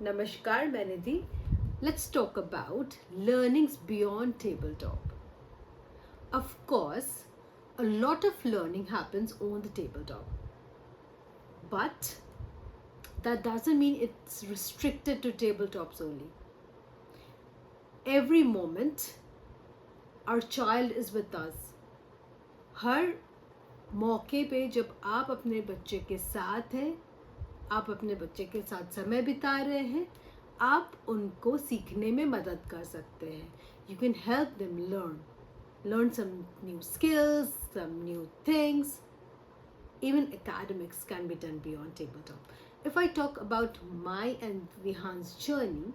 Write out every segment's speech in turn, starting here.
Namaskar, Manidhi. Let's talk about learnings beyond tabletop. Of course, a lot of learning happens on the tabletop, but that doesn't mean it's restricted to tabletops only. Every moment, our child is with us. हर मौके पे जब आप अपने बच्चे के साथ हैं, आप अपने बच्चे के साथ समय बिता रहे हैं, आप उनको सीखने में मदद कर सकते हैं. You can help them learn some new skills, some new things. Even academics can be done beyond tabletop. If I talk about my and Vihan's journey,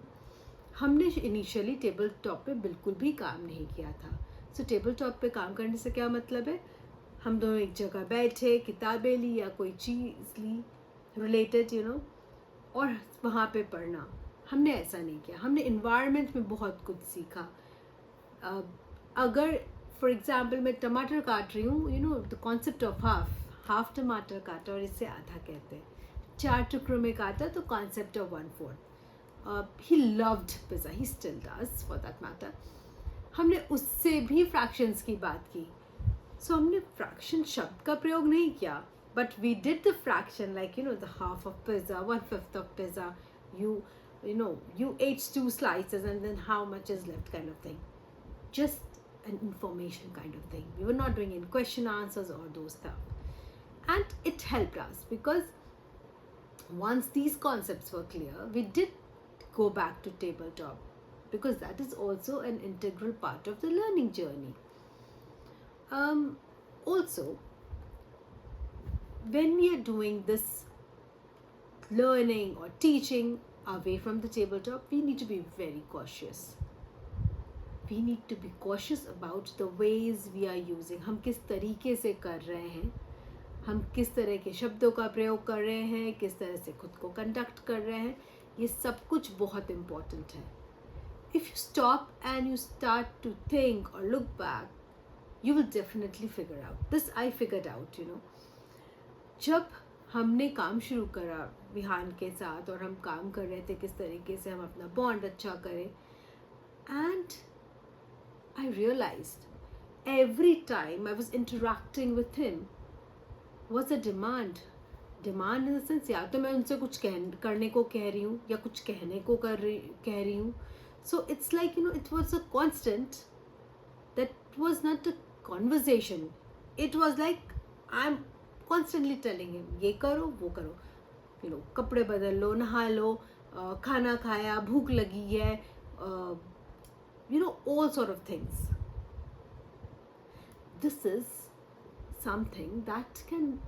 हमने इनिशियली टेबल टॉप पे बिल्कुल भी काम नहीं किया था. सो टेबल टॉप पे काम करने से क्या मतलब है, हम दोनों एक जगह बैठे, किताबें ली या कोई चीज़ ली रिलेटेड और वहाँ पे पढ़ना. हमने ऐसा नहीं किया. हमने इन्वायरमेंट में बहुत कुछ सीखा. अगर फॉर एग्जांपल मैं टमाटर काट रही हूँ, द कॉन्सेप्ट ऑफ हाफ टमाटर काटा और इससे आधा कहते हैं. 4 टुकड़ों में काटा तो concept of 1/4. He loved pizza, he still does for that matter. हमने उससे भी फ्रैक्शंस की बात की. सो हमने फ्रैक्शन शब्द का प्रयोग नहीं किया, but we did the fraction, like the half of pizza, 1/5 of pizza, you ate 2 slices and then how much is left, kind of thing. Just an information kind of thing. We were not doing any question answers or those stuff, and it helped us because once these concepts were clear, we did go back to tabletop because that is also an integral part of the learning journey. Also, when we are doing this learning or teaching away from the tabletop, we need to be very cautious. We need to be cautious about the ways we are using. हम किस तरीके से कर रहे हैं, हम किस तरह के शब्दों का प्रयोग कर रहे हैं, किस तरह से खुद को कंडक्ट कर रहे हैं, ये सब कुछ बहुत इम्पोर्टेंट है. If you stop and you start to think or look back, you will definitely figure out. This I figured out, जब हमने काम शुरू करा विहान के साथ और हम काम कर रहे थे किस तरीके से हम अपना बॉन्ड अच्छा करें, and I realized every time I was interacting with him was a demand in the sense, या तो मैं उनसे कुछ करने को कह रही हूँ या कुछ कहने को कह रही हूँ. So it's like it was a constant, that was not a conversation. It was like I'm constantly telling him ये करो वो करो, कपड़े बदल लो, नहा लो, खाना खाया, भूख लगी है, all sort of things. This is something that can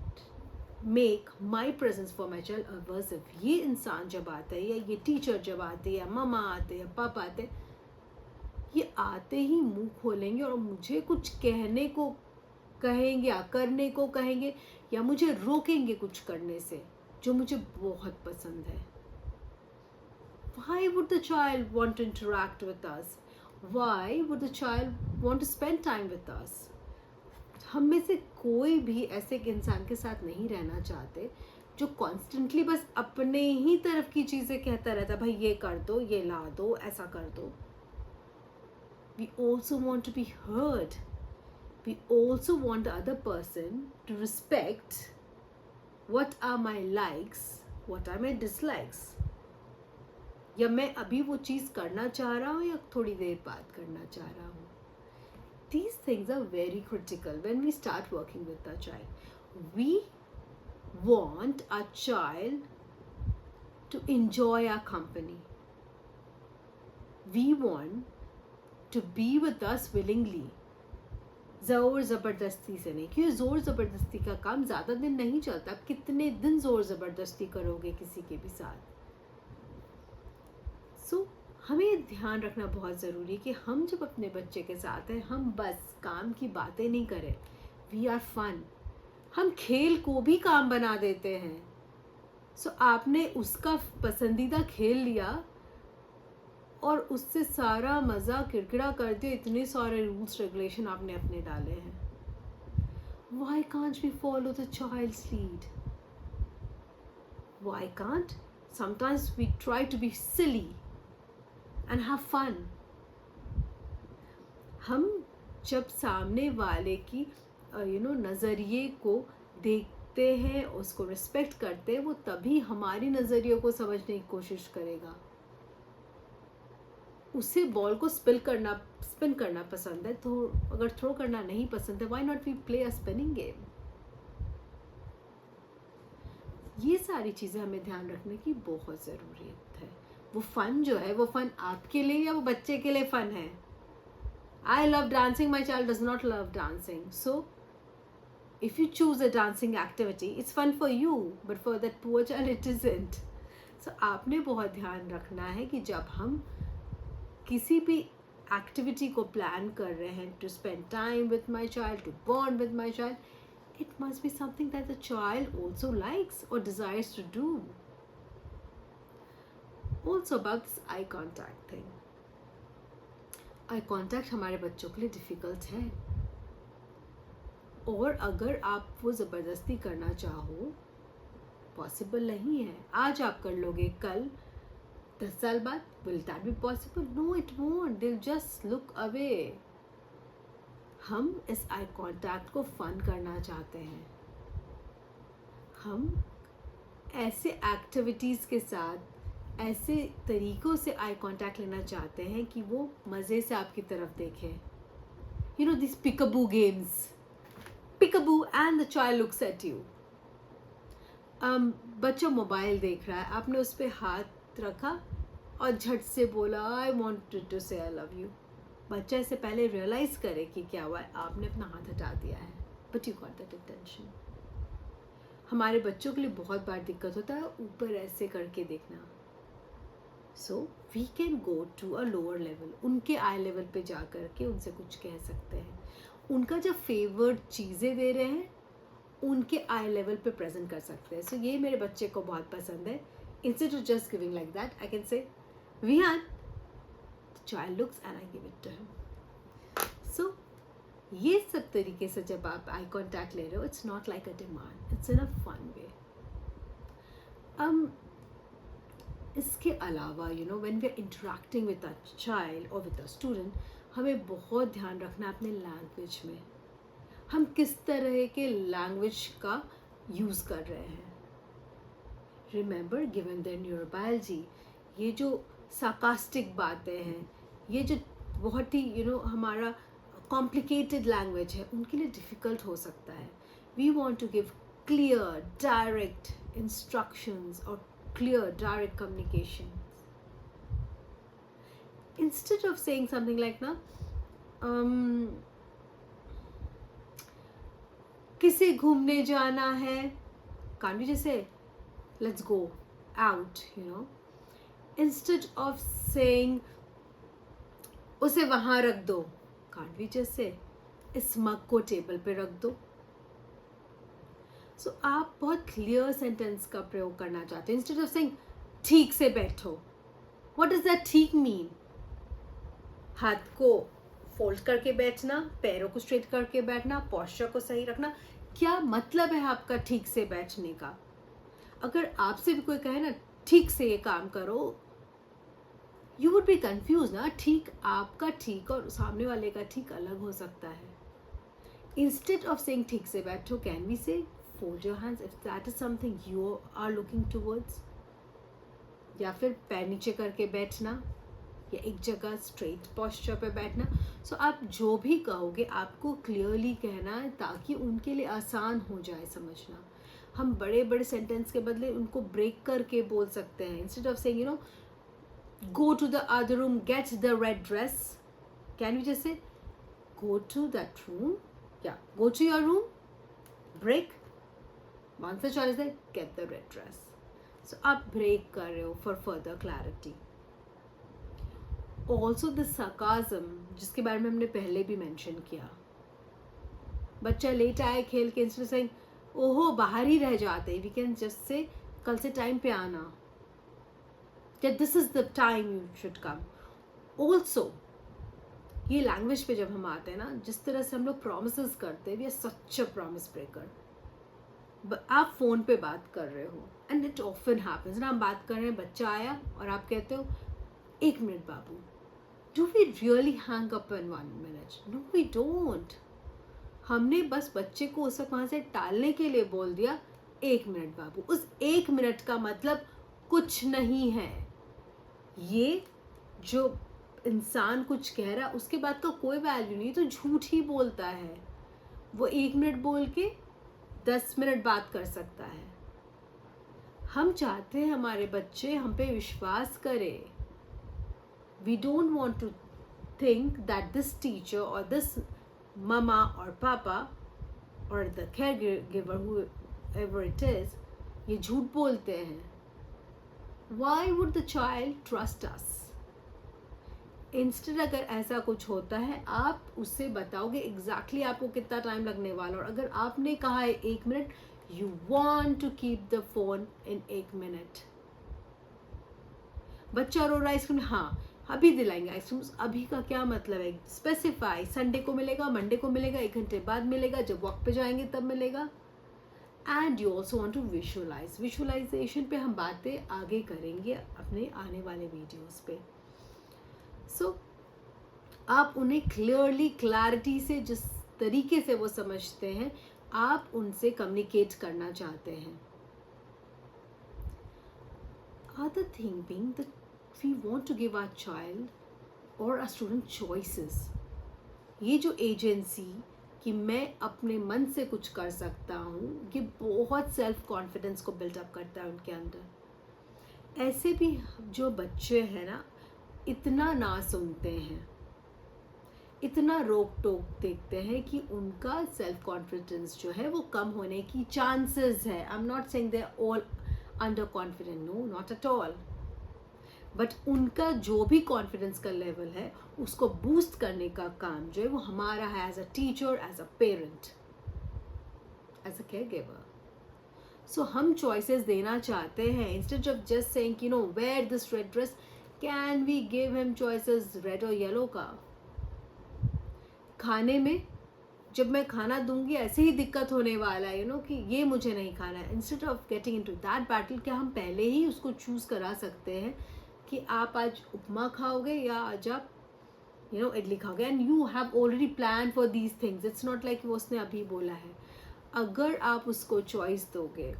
make my presence for my child aversive. ये इंसान जब आता है या ये टीचर जब आते हैं या ममा आते हैं या पापा आते हैं, ये आते ही मुंह खोलेंगे और मुझे कुछ कहने को कहेंगे या करने को कहेंगे या मुझे रोकेंगे कुछ करने से जो मुझे बहुत पसंद है. Why would the child want to interact with us? Why would the child want to spend time with us? हम में से कोई भी ऐसे एक इंसान के साथ नहीं रहना चाहते जो कॉन्स्टेंटली बस अपने ही तरफ की चीज़ें कहता रहता, भाई ये कर दो, ये ला दो, ऐसा कर दो. We also want to be heard. We also want the other person to respect what are my likes, what are my dislikes. या मैं अभी वो चीज़ करना चाह रहा हूँ या थोड़ी देर बाद करना चाह रहा हूँ. These things are very critical when we start working with our child. We want our child to enjoy our company. We want to be with us willingly. ज़ोर ज़बरदस्ती से नहीं, क्योंकि ज़ोर ज़बरदस्ती का काम ज़्यादा दिन नहीं चलता. आप कितने दिन ज़ोर ज़बरदस्ती करोगे किसी के भी साथ. सो हमें ध्यान रखना बहुत ज़रूरी है कि हम जब अपने बच्चे के साथ हैं, हम बस काम की बातें नहीं करें. We are fun. हम खेल को भी काम बना देते हैं. सो आपने उसका पसंदीदा खेल लिया और उससे सारा मज़ा किरकिरा कर दिया. इतने सारे रूल्स रेगुलेशन आपने अपने डाले हैं. Why can't we follow the child's lead? Why can't? sometimes we try to be silly and have fun. हम जब सामने वाले की नज़रिए को देखते हैं, उसको रिस्पेक्ट करते हैं, वो तभी हमारी नज़रिए को समझने की कोशिश करेगा. उसे बॉल को स्पिन करना पसंद है, तो अगर थ्रो करना नहीं पसंद है, why not we play a spinning game. ये सारी चीज़ें हमें ध्यान रखने की बहुत ज़रूरत है. वो फ़न जो है, वो फ़न आपके लिए या वो बच्चे के लिए फ़न है. I love dancing, my child does not love dancing. So, if you choose a dancing activity, it's fun for you, but for that poor child it isn't. So, आपने बहुत ध्यान रखना है कि जब हम किसी भी एक्टिविटी को प्लान कर रहे हैं, to spend time with my child, to bond with my child, it must be something that the child also likes or desires to do. Also about this eye contact thing. Eye contact हमारे बच्चों के लिए difficult है, और अगर आप वो ज़बरदस्ती करना चाहो, पॉसिबल नहीं है. आज आप कर लोगे, कल 10 साल बाद will that be possible? No, it won't. They just look away. हम इस आई कॉन्टैक्ट को फन करना चाहते हैं. हम ऐसे एक्टिविटीज़ के साथ, ऐसे तरीक़ों से आई कांटेक्ट लेना चाहते हैं कि वो मज़े से आपकी तरफ देखें. You know this peekaboo games, peekaboo and the child looks at you. बच्चा मोबाइल देख रहा है, आपने उस पर हाथ रखा और झट से बोला आई वॉन्टेड टू से आई लव यू. बच्चा इससे पहले रियलाइज़ करे कि क्या हुआ है, आपने अपना हाथ हटा दिया है, but you got that attention. हमारे बच्चों के लिए बहुत बार दिक्कत होता है ऊपर ऐसे करके देखना. So we can go to a lower level. उनके आई लेवल पे जा कर के उनसे कुछ कह सकते हैं. उनका जब फेवर्ड चीज़ें दे रहे हैं, उनके आई लेवल पे प्रेजेंट कर सकते हैं. सो ये मेरे बच्चे को बहुत पसंद है. Instead of just giving like that, I can say Vihan, the child looks and I give it to him. So ये सब तरीके से जब आप आई कॉन्टैक्ट ले रहे हो, it's not like a demand, it's in a fun way. इसके अलावा when we are interacting with a child और विद अ स्टूडेंट, हमें बहुत ध्यान रखना है अपने लैंग्वेज में. हम किस तरह के लैंग्वेज का यूज़ कर रहे हैं. रिमेंबर, गिवन द न्यूरोबायोलॉजी, ये जो सार्कास्टिक बातें हैं, ये जो बहुत ही हमारा कॉम्प्लिकेटेड लैंग्वेज है, उनके लिए डिफ़िकल्ट हो सकता है. We want to give clear direct instructions और clear direct communication. Instead of saying something like किसे घूमने जाना है, can't we just say let's go out, instead of saying उसे वहाँ रख दो, can't we just say इस मग को टेबल पे रख दो. सो आप बहुत क्लियर सेंटेंस का प्रयोग करना चाहते हैं. इंस्टेड ऑफ सेइंग ठीक से बैठो, व्हाट डज दैट ठीक मीन? हाथ को फोल्ड करके बैठना, पैरों को स्ट्रेट करके बैठना, पोस्चर को सही रखना. क्या मतलब है आपका ठीक से बैठने का? अगर आपसे भी कोई कहे ना ठीक से ये काम करो, यू वुड बी कंफ्यूज ना. ठीक, आपका ठीक और सामने वाले का ठीक अलग हो सकता है. इंस्टेड ऑफ सेइंग ठीक से बैठो, कैन वी से fold your hands if that is something you are looking towards. या फिर पैर नीचे करके बैठना, या एक जगह स्ट्रेट पोस्चर पे बैठना. सो आप जो भी कहोगे आपको क्लियरली कहना है, ताकि उनके लिए आसान हो जाए समझना. हम बड़े बड़े सेंटेंस के बदले उनको ब्रेक करके बोल सकते हैं. Instead of saying go to the other room, get the red dress, can we just say go to that room? Yeah, go to your room, break. Once the child is there, get the red dress. So आप break कर रहे हो for further clarity. Also the sarcasm, जिसके बारे में हमने पहले भी mention किया. बच्चा लेट आए खेल के, इंस्टेड ऑफ सेइंग ओहो बाहर ही रह जाते, we can just say कल से टाइम पे आना, that this is the time you should come. Also ये लैंग्वेज पे जब हम आते हैं ना, जिस तरह से हम लोग promises करते हैं, we are such a promise breaker. आप फ़ोन पे बात कर रहे हो, एंड इट ऑफन हैपन्स ना, हम बात कर रहे हैं, बच्चा आया और आप कहते हो 1 मिनट बाबू. Do we really hang up in 1 minute? No we don't. हमने बस बच्चे को उस वक्त वहाँ से टालने के लिए बोल दिया 1 मिनट बाबू. उस 1 मिनट का मतलब कुछ नहीं है. ये जो इंसान कुछ कह रहा है उसके बाद का कोई वैल्यू नहीं, तो झूठ ही बोलता है. वो 1 मिनट बोल के 10 मिनट बात कर सकता है. हम चाहते हैं हमारे बच्चे हम पे विश्वास करें. We don't want to think that this teacher or this mama or papa or the caregiver whoever it is ये झूठ बोलते हैं. Why would the child trust us? Instead अगर ऐसा कुछ होता है आप उससे बताओगे exactly आपको कितना टाइम लगने वाला, और अगर आपने कहा है 1 minute, you want to keep the phone in 1 minute. बच्चा रो रहा है आइसक्रीम, हाँ अभी दिलाएंगे आइसक्रीम. अभी का क्या मतलब है? स्पेसिफाई. संडे को मिलेगा, मंडे को मिलेगा, 1 घंटे बाद मिलेगा, जब वक्त पे जाएंगे तब मिलेगा. And you also want to visualise. Visualisation पे हम बातें आगे करेंगे अपने आने वाले वीडियोस पे. सो आप उन्हें क्लियरली, क्लैरिटी से, जिस तरीके से वो समझते हैं, आप उनसे कम्युनिकेट करना चाहते हैं. Other thing being that we want to give our child or a student choices. ये जो एजेंसी कि मैं अपने मन से कुछ कर सकता हूँ, ये बहुत सेल्फ कॉन्फिडेंस को बिल्डअप करता है उनके अंदर. ऐसे भी जो बच्चे हैं ना, इतना ना सुनते हैं, इतना रोक टोक देखते हैं कि उनका सेल्फ कॉन्फिडेंस जो है वो कम होने की चांसेस है. I am not saying they are all under confident, no not at all. But उनका जो भी कॉन्फिडेंस का लेवल है उसको बूस्ट करने का काम जो है वो हमारा है, as a teacher, as a parent, as a care giver. So हम चॉइसेस देना चाहते हैं. Instead of just saying you know wear this red dress, can we give him choices red और येलो का. खाने में जब मैं खाना दूंगी ऐसे ही दिक्कत होने वाला है, यू नो, कि ये मुझे नहीं खाना है. Instead of getting into that battle, क्या हम पहले ही उसको चूज करा सकते हैं कि आप आज उपमा खाओगे या आज आप यू नो इडली खाओगे, and you have already plan for these things. It's not like वो उसने अभी बोला है. अगर आप उसको चॉइस दोगे,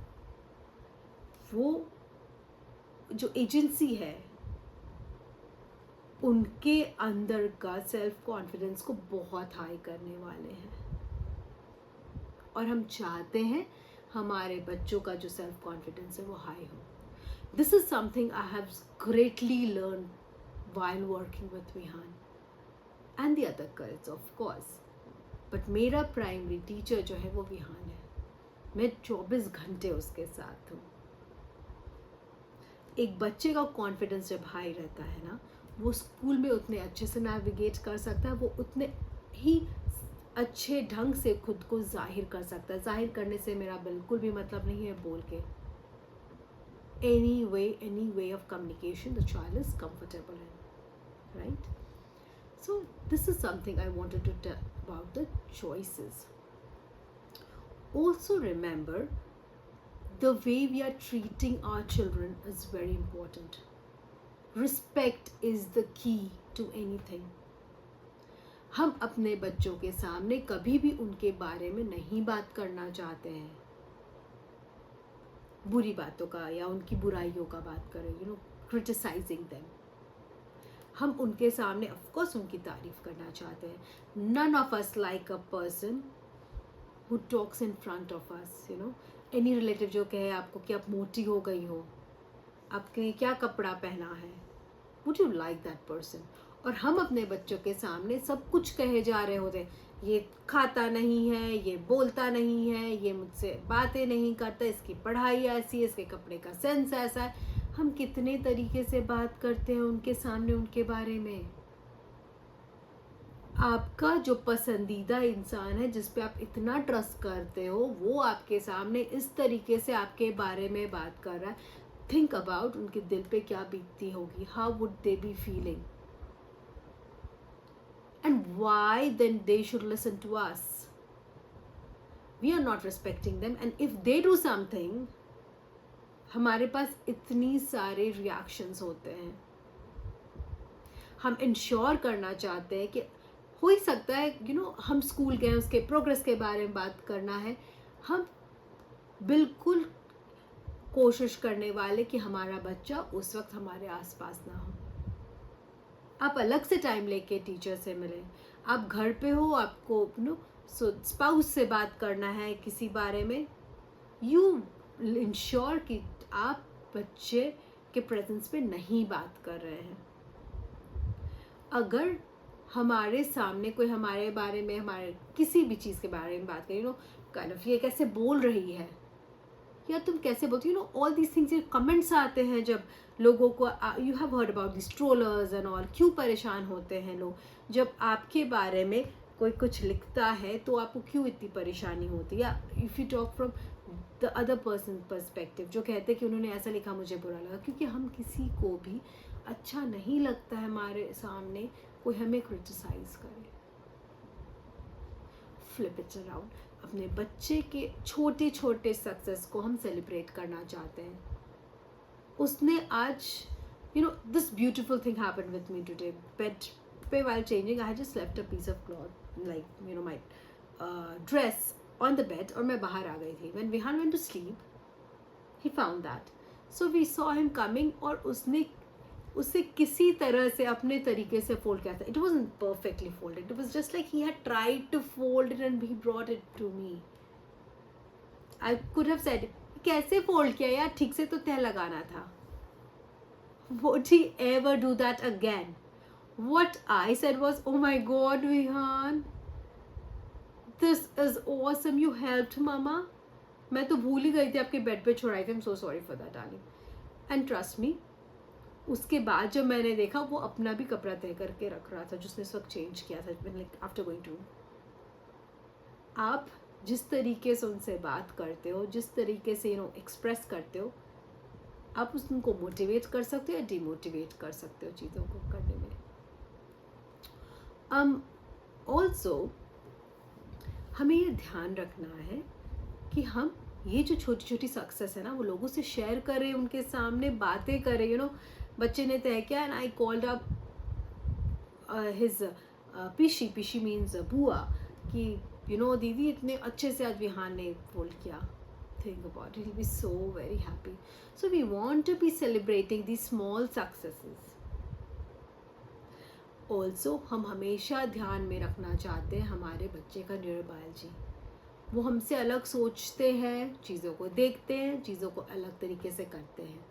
वो जो एजेंसी है उनके अंदर का सेल्फ कॉन्फिडेंस को बहुत हाई करने वाले हैं. और हम चाहते हैं हमारे बच्चों का जो सेल्फ कॉन्फिडेंस है वो हाई हो. This is something I have greatly learned while working with Vihan and the other kids, of course. But मेरा प्राइमरी टीचर जो है वो विहान है. मैं 24 घंटे उसके साथ हूँ. एक बच्चे का कॉन्फिडेंस जब हाई रहता है ना, वो स्कूल में उतने अच्छे से नेविगेट कर सकता है, वो उतने ही अच्छे ढंग से खुद को जाहिर कर सकता है. जाहिर करने से मेरा बिल्कुल भी मतलब नहीं है बोल के. any way of communication the child is comfortable in, right? So this is something I wanted to tell about the choices. Also remember, the way we are treating our children is very important. Respect is the key to anything. हम अपने बच्चों के सामने कभी भी उनके बारे में नहीं बात करना चाहते हैं, बुरी बातों का या उनकी बुराइयों का बात करें, यू नो, क्रिटिसाइजिंग देम. हम उनके सामने ऑफ कोर्स उनकी तारीफ करना चाहते हैं. None of us like a person who talks in front of us, you know. Any relative जो कहे आपको कि आप मोटी हो गई हो, आपने क्या कपड़ा पहना है, would you like that person? और हम अपने बच्चों के सामने सब कुछ कहे जा रहे होते हैं, ये खाता नहीं है, ये बोलता नहीं है, ये मुझसे बातें नहीं करता, इसकी पढ़ाई ऐसी है, इसके कपड़े का सेंस ऐसा है. हम कितने तरीके से बात करते हैं उनके सामने उनके बारे में. आपका जो पसंदीदा इंसान है जिस पे आप इतना ट्रस्ट करते हो, वो आपके सामने इस तरीके से आपके बारे में बात कर रहा है. थिंक अबाउट उनके दिल पे क्या बीतती होगी. How would they be feeling? And why then they should listen to us? we are not respecting them, and if they do something, हमारे पास इतनी सारे रिएक्शंस होते हैं. हम इंश्योर करना चाहते हैं कि हो ही सकता है हम स्कूल गए, उसके प्रोग्रेस के बारे में बात करना है. हम बिल्कुल कोशिश करने वाले कि हमारा बच्चा उस वक्त हमारे आसपास ना हो. आप अलग से टाइम लेके टीचर से मिलें. आप घर पे हो, आपको स्पाउस से बात करना है किसी बारे में, यू इंश्योर कि आप बच्चे के प्रेजेंस पे नहीं बात कर रहे हैं. अगर हमारे सामने कोई हमारे बारे में, हमारे किसी भी चीज़ के बारे में बात करें, काइंड ऑफ ये कैसे बोल रही है, या तुम कैसे बोलती, ऑल दीज थिंग्स, ये कमेंट्स आते हैं जब लोगों को, you have heard about this trollers and all. क्यों परेशान होते हैं लोग जब आपके बारे में कोई कुछ लिखता है, तो आपको क्यों इतनी परेशानी होती है? या if you talk from the other person perspective, जो कहते हैं कि उन्होंने ऐसा लिखा, मुझे बुरा लगा. क्योंकि हम किसी को भी अच्छा नहीं लगता है हमारे सामने कोई हमें क्रिटिसाइज करे. Flip it around. अपने बच्चे के छोटे छोटे सक्सेस को हम सेलिब्रेट करना चाहते हैं. उसने आज this beautiful thing happened with me today. Bed पे while changing, I had just left a piece of cloth, like my dress on the bed, और मैं बाहर आ गई थी. When Vihan went to sleep, he found that. So we saw him coming, और उसने उसे किसी तरह से अपने तरीके से फोल्ड किया था. It wasn't perfectly folded. It was just like he had tried to fold it and he brought it to me. I could have said, कैसे फोल्ड किया यार, ठीक से तो तह लगाना था. Would he ever do that again? What I said was, oh my God, Vihan, this is awesome. You helped Mama. मैं तो भूल ही गई थी आपके बेड पे छोड़ाई थी. I'm so sorry for that, darling. And trust me, उसके बाद जब मैंने देखा, वो अपना भी कपड़ा तय करके रख रहा था जो उसने इस वक्त चेंज किया था. like after going to, आप जिस तरीके से उनसे बात करते हो, जिस तरीके से एक्सप्रेस करते हो, आप उनको मोटिवेट कर सकते हो या डिमोटिवेट कर सकते हो चीज़ों को करने में. ऑल्सो हमें ये ध्यान रखना है कि हम ये जो छोटी छोटी सक्सेस है ना, वो लोगों से शेयर करें, उनके सामने बातें करें. बच्चे ने तय किया, and I called up his पीशी मीन्स बुआ, कि दीदी इतने अच्छे से आज विहान ने फोल्ड किया. Think about it, he'll be so very happy. So we want to be celebrating these small successes. Also, हम हमेशा ध्यान में रखना चाहते हैं हमारे बच्चे का न्यूरोबायोलॉजी. वो हमसे अलग सोचते हैं, चीज़ों को देखते हैं, चीज़ों को अलग तरीके से करते हैं.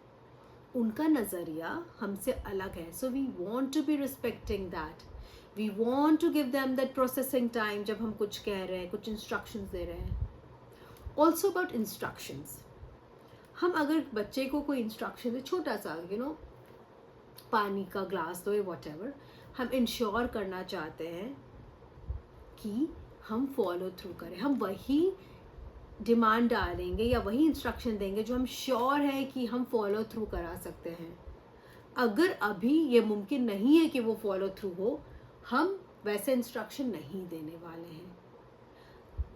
उनका नज़रिया हमसे अलग है. So we want to be respecting that. We want to give them that processing time जब हम कुछ कह रहे हैं, कुछ instructions दे रहे हैं. Also about instructions. हम अगर बच्चे को कोई इंस्ट्रक्शन दे, छोटा सा पानी का ग्लास दो या वॉट एवर, हम इंश्योर करना चाहते हैं कि हम फॉलो थ्रू करें. हम वही डिमांड डालेंगे या वही इंस्ट्रक्शन देंगे जो हम श्योर है कि हम फॉलो थ्रू करा सकते हैं. अगर अभी ये मुमकिन नहीं है कि वो फॉलो थ्रू हो, हम वैसे इंस्ट्रक्शन नहीं देने वाले हैं.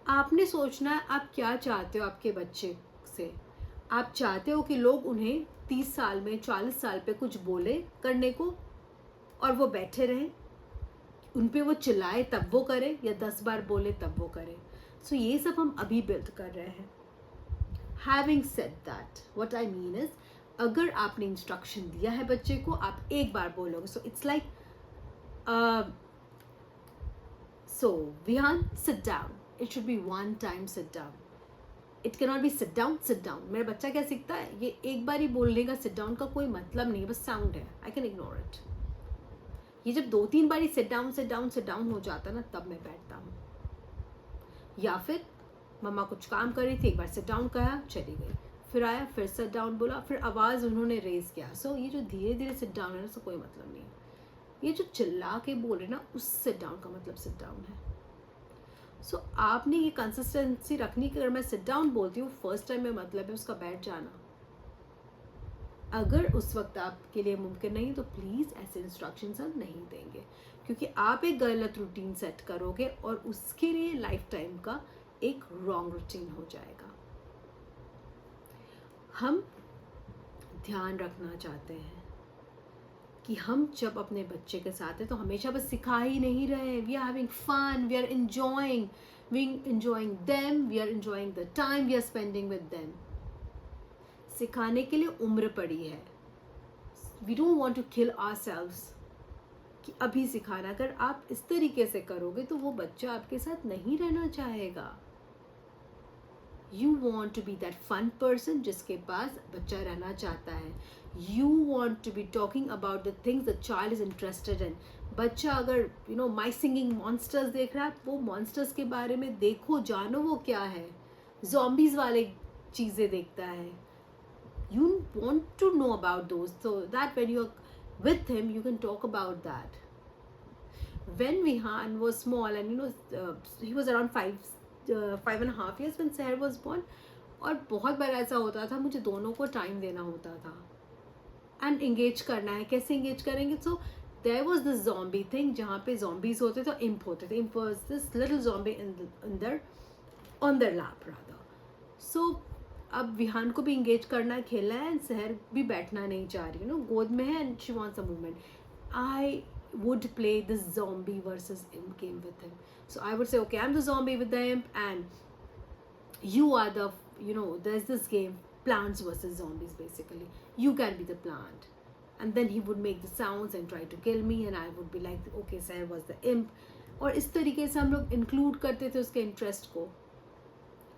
आपने सोचना है आप क्या चाहते हो आपके बच्चे से. आप चाहते हो कि लोग उन्हें 30 साल में, 40 साल पे कुछ बोले करने को और वो बैठे रहें, उन पे वो चिल्लाए तब वो करें, या 10 बार बोले तब वो करें. सो ये सब हम अभी बिल्ड कर रहे हैं. Having said that, what I mean is, अगर आपने इंस्ट्रक्शन दिया है बच्चे को, आप एक बार बोलोगे. So it's like, so Vihan sit down. It should be one time sit down. It cannot be sit down, sit down. मेरा बच्चा क्या सीखता है, ये एक बार ही बोलने का sit down का कोई मतलब नहीं, बस साउंड है. I can ignore it. ये जब 2-3 बार ही sit down, sit down, sit down हो जाता है ना, तब मैं बैठता हूँ. या फिर मम्मा कुछ काम कर रही थी, एक बार sit down कहा, चली गई, फिर आया, फिर sit down बोला, फिर आवाज़ उन्होंने रेज किया. सो ये जो धीरे धीरे sit down है ना, उसका कोई मतलब नहीं है. ये जो चिल्ला के बोल रहे ना, उस sit down का मतलब sit down है. सो आपने ये कंसिस्टेंसी रखनी कि अगर मैं सिट डाउन बोलती हूँ फर्स्ट टाइम में, मतलब है उसका बैठ जाना. अगर उस वक्त आपके लिए मुमकिन नहीं तो प्लीज़ ऐसे इंस्ट्रक्शंस हम नहीं देंगे, क्योंकि आप एक गलत रूटीन सेट करोगे और उसके लिए लाइफ टाइम का एक रॉन्ग रूटीन हो जाएगा। हम ध्यान रखना चाहते हैं कि हम जब अपने बच्चे के साथ हैं तो हमेशा बस सिखा ही नहीं रहे। We are having fun, we are enjoying them, we are enjoying the time we are spending with them. सिखाने के लिए उम्र पड़ी है। We don't want to kill ourselves कि अभी सिखाना। अगर आप इस तरीके से करोगे तो वो बच्चा आपके साथ नहीं रहना चाहेगा। You want to be that fun person जिसके पास बच्चा रहना चाहता है। You want to be talking about the things the child is interested in. बच्चा अगर My Singing Monsters देख रहा है, वो monsters के बारे में देखो, जानो वो क्या है। zombies वाले चीज़ें देखता है। You want to know about those so that when you're with him you can talk about that. When Vihan was small and he was around 5.5 years when Seher was born, और बहुत बार ऐसा होता था मुझे दोनों को टाइम देना होता था एंड इंगेज करना है। कैसे इंगेज करेंगे? So there was this zombie thing जहाँ पे ज़ॉम्बीज होते थे, इम्प होते थे। Imp was this little zombie in on their lap rather. So अब विहान को भी इंगेज करना है, खेलना है, एंड सहर भी बैठना नहीं चाह रही, गोद में है and she wants a movement. I would play this zombie versus imp game with him. So I would say, okay, I'm the zombie with the imp and you are the, there's this game, plants versus zombies basically. You can be the plant. And then he would make the sounds and try to kill me and I would be like, okay, Seher was the imp. और इस तरीके से हम लोग include करते थे उसके interest को.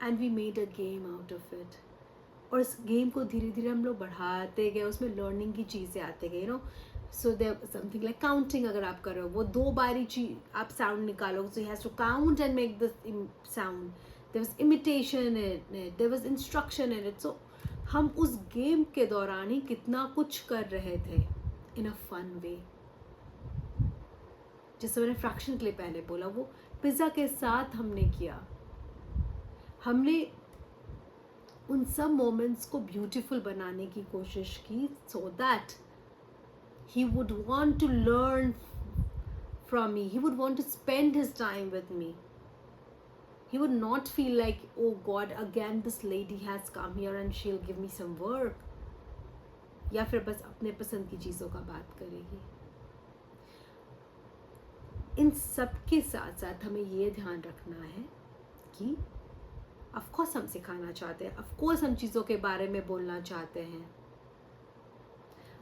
And we made a game out of it. और इस गेम को धीरे धीरे हम लोग बढ़ाते गए, उसमें लर्निंग की चीज़ें आते गए, so there something like counting. अगर आप करो वो 2 बारी आप साउंड निकालो, so he has to count and make the sound. There was imitation in it, there was instruction in it. So हम उस गेम के दौरान ही कितना कुछ कर रहे थे इन अ फन वे। जैसे मैंने फ्रैक्शन के लिए पहले बोला, वो पिज़्ज़ा के साथ हमने किया। हमने उन सब मोमेंट्स को ब्यूटीफुल बनाने की कोशिश की so that he would want to learn from me. He would want to spend his time with me. He would not feel like, oh God, again this lady has come here and she'll give me some work. या फिर बस अपने पसंद की चीज़ों का बात करेगी। इन सब के साथ साथ हमें ये ध्यान रखना है कि ऑफ कोर्स हम सिखाना चाहते हैं, ऑफ कोर्स हम चीज़ों के बारे में बोलना चाहते हैं,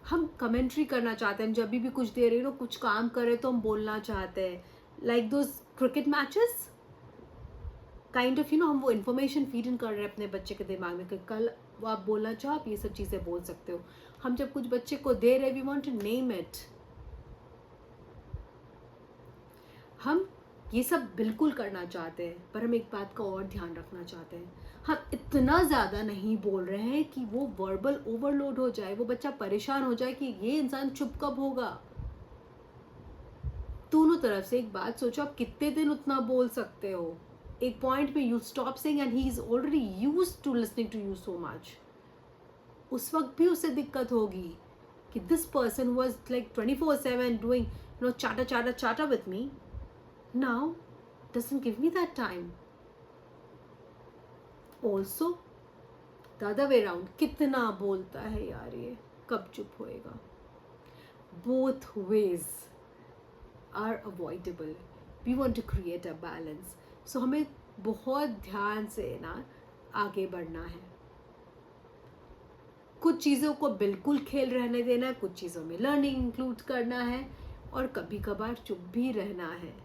हम कमेंट्री करना चाहते हैं। जब भी कुछ देर कुछ काम करे तो हम बोलना चाहते हैं, like those cricket matches kind of हम वो इन्फॉर्मेशन फीड इन कर रहे हैं अपने बच्चे के दिमाग में कि कल वो आप बोलना चाहो, आप ये सब चीज़ें बोल सकते हो। हम जब कुछ बच्चे को दे रहे, we want to name it. हम ये सब बिल्कुल करना चाहते हैं, पर हम एक बात का और ध्यान रखना चाहते हैं, हम इतना ज़्यादा नहीं बोल रहे हैं कि वो वर्बल ओवरलोड हो जाए, वो बच्चा परेशान हो जाए कि ये इंसान चुप कब होगा। दोनों तरफ से एक बात सोचो, आप कितने दिन उतना बोल सकते हो। एक पॉइंट पे you stop saying and he is already used to listening to you so much. उस वक्त भी उसे दिक्कत होगी कि this person was like 24/7 doing chatter chatter chatter with me, now doesn't give me that time. Also the other way around, कितना बोलता है यार ये, कब चुप होएगा। Both ways are avoidable. We want to create a balance. So हमें बहुत ध्यान से आगे बढ़ना है। कुछ चीज़ों को बिल्कुल खेल रहने देना है, कुछ चीज़ों में लर्निंग इंक्लूड करना है, और कभी कभार चुप भी रहना है।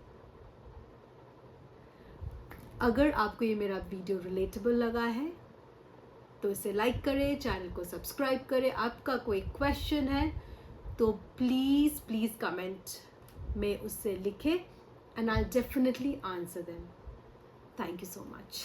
अगर आपको ये मेरा वीडियो रिलेटेबल लगा है तो इसे लाइक करें, चैनल को सब्सक्राइब करें। आपका कोई क्वेश्चन है तो प्लीज़ कमेंट में उससे लिखें and I will definitely answer them. Thank you so much.